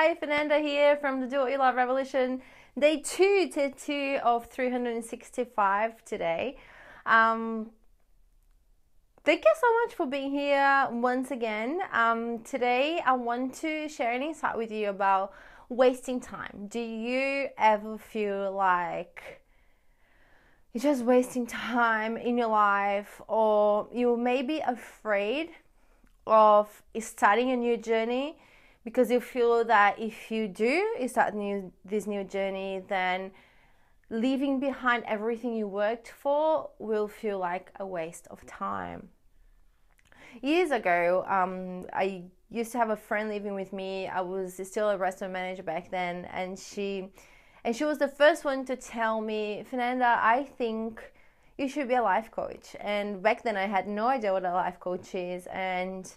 Hi, Fernanda here from the Do What You Love Revolution. Day 2 of 365 today. Thank you so much for being here once again. Today I want to share an insight with you about wasting time. Do you ever feel like you're just wasting time in your life, or you may be afraid of starting a new journey because you feel that if you do start this new journey, then leaving behind everything you worked for will feel like a waste of time? Years ago, I used to have a friend living with me. I was still a restaurant manager back then, and she was the first one to tell me, Fernanda, I think you should be a life coach. And back then I had no idea what a life coach is, and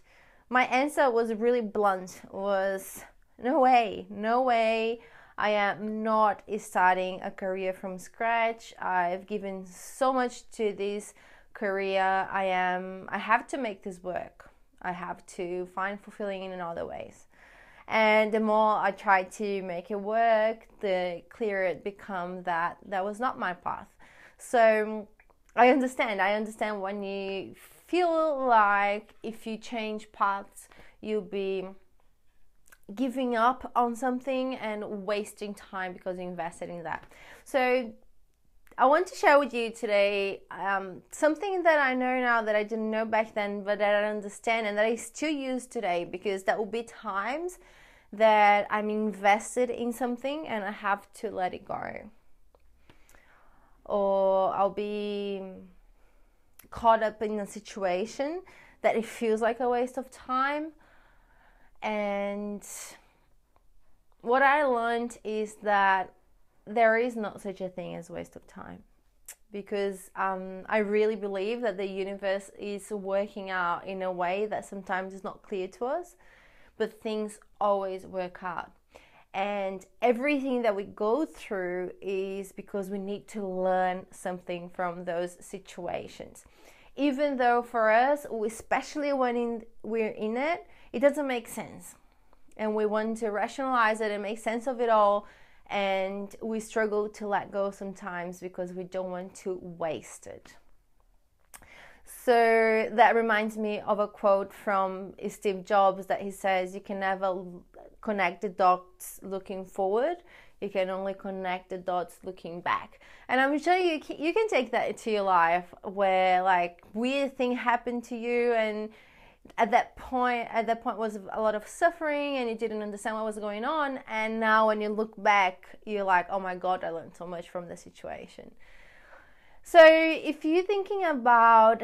my answer was really blunt, was no way. I am not starting a career from scratch. I've given so much to this career. I have to make this work. I have to find fulfilling in other ways. And the more I tried to make it work, the clearer it became that was not my path. So I understand when you feel like if you change paths, you'll be giving up on something and wasting time because you invested in that. So I want to share with you today something that I know now that I didn't know back then, but that I understand and that I still use today, because there will be times that I'm invested in something and I have to let it go. Or I'll be caught up in a situation that it feels like a waste of time. And what I learned is that there is not such a thing as waste of time, because I really believe that the universe is working out in a way that sometimes is not clear to us, but things always work out. And everything that we go through is because we need to learn something from those situations. Even though for us, especially when we're in it, it doesn't make sense. And we want to rationalize it and make sense of it all. And we struggle to let go sometimes because we don't want to waste it. So that reminds me of a quote from Steve Jobs that he says, you can never connect the dots looking forward, you can only connect the dots looking back. And I'm sure you can take that into your life, where like weird thing happened to you, and at that point was a lot of suffering and you didn't understand what was going on, and now when you look back you're like, oh my god, I learned so much from the situation. So if you're thinking about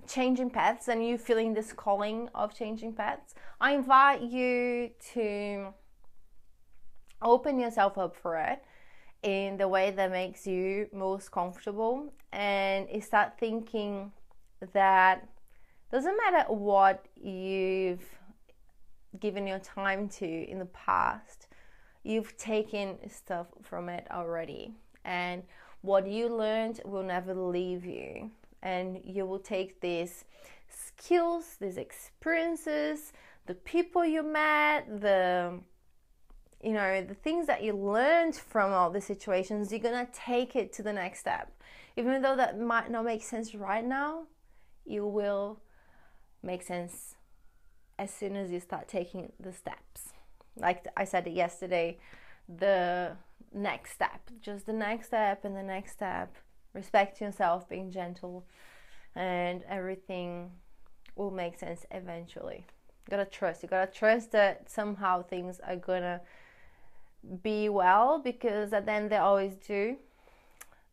changing paths and you feeling this calling of changing paths, I invite you to open yourself up for it in the way that makes you most comfortable, and start thinking that doesn't matter what you've given your time to in the past, you've taken stuff from it already, and what you learned will never leave you, and you will take these skills, these experiences, the people you met, the things that you learned from all the situations, you're gonna take it to the next step. Even though that might not make sense right now, you will make sense as soon as you start taking the steps. Like I said yesterday, the next step, just the next step and the next step, respecting yourself, being gentle, and everything will make sense eventually. You gotta trust that somehow things are gonna be well, because at the end they always do.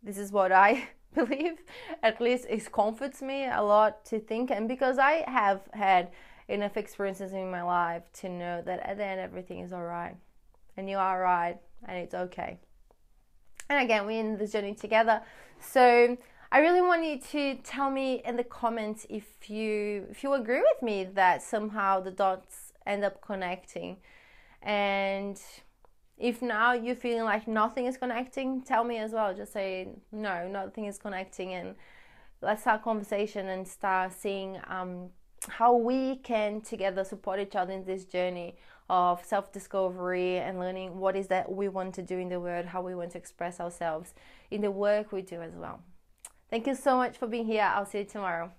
This is what I believe. At least it comforts me a lot to think, and because I have had enough experiences in my life to know that at the end everything is alright, and you are right, and it's okay. And again, we're in this journey together. So I really want you to tell me in the comments if you agree with me that somehow the dots end up connecting. And if now you're feeling like nothing is connecting, tell me as well. Just say, no, nothing is connecting, and let's start a conversation and start seeing how we can together support each other in this journey of self-discovery and learning what is that we want to do in the world, how we want to express ourselves in the work we do as well. Thank you so much for being here. I'll see you tomorrow.